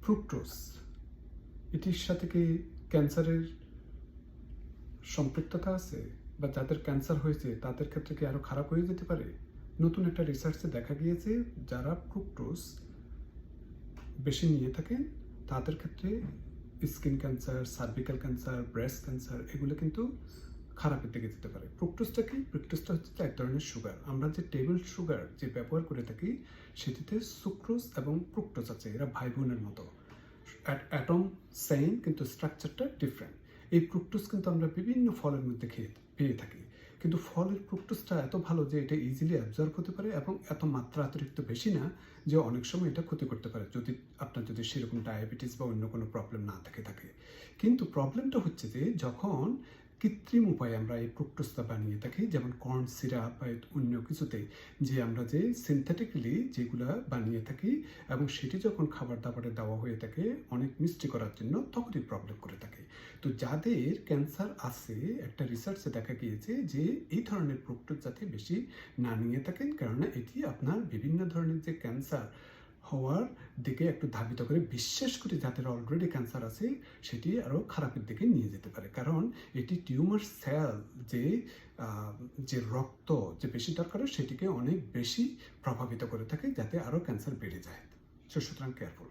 Fructose এটির সাথে কি ক্যান্সারের সম্পৃক্ততা আছে, বা যাদের ক্যান্সার হয়েছে তাদের ক্ষেত্রে কি আরো খারাপ হয়ে যেতে পারে? নতুন একটা রিসার্চে দেখা গিয়েছে যারা ফ্রুক্টোজ বেশি নিয়ে থাকেন তাদের ক্ষেত্রে skin cancer, cervical cancer, breast cancer এগুলো কিন্তু খারাপের দিকে যেতে পারে। ফ্রুক্টোজটা কি? ফ্রুক্টোজটা হচ্ছে এক ধরনের সুগার। আমরা যে টেবিল সুগার যে ব্যবহার করে থাকি সেটিতে সুক্রোজ এবং ফ্রুক্টোজ আছে, এরা ভাই বোনের মতো, অ্যাটম সেম কিন্তু স্ট্রাকচারটা ডিফারেন্ট। এই ফ্রুক্টোজ কিন্তু আমরা বিভিন্ন ফলের মধ্যে পেয়ে থাকি, কিন্তু ফলের ফ্রুক্টোজটা এত ভালো যে এটা ইজিলি অ্যাবজর্ব হতে পারে এবং এত মাত্রা অতিরিক্ত বেশি না যে অনেক সময় এটা ক্ষতি করতে পারে যদি আপনার সেরকম ডায়াবেটিস বা অন্য কোনো প্রবলেম না থাকে। কিন্তু প্রবলেমটা হচ্ছে যে যখন কৃত্রিম উপায়ে আমরা এই ফ্রুক্টোজটা বানিয়ে থাকি, যেমন কর্ন সিরাপ বা অন্য কিছুতে যে আমরা যে সিনথেটিক্যালি যেগুলা বানিয়ে থাকি এবং সেটি যখন খাবার দাবারে দেওয়া হয়ে থাকে অনেক মিষ্টি করার জন্য, তখনই প্রবলেম করে থাকে। তো যাদের ক্যান্সার আছে, একটা রিসার্চে দেখা গিয়েছে যে এই ধরনের ফ্রুক্টোজ যাতে বেশি না নিয়ে থাকেন, কেননা এটি আপনার বিভিন্ন ধরনের যে ক্যান্সার হওয়ার দিকে একটু ধাবিত করে, বিশেষ করে যাদের অলরেডি ক্যান্সার আছে সেটি আরও খারাপের দিকে নিয়ে যেতে পারে। কারণ এটি টিউমার সেল যে রক্ত যে বেশি দরকার সেটিকে অনেক বেশি প্রভাবিত করে থাকে, যাতে আরও ক্যান্সার বেড়ে যায়। সুতরাং কেয়ারফুল।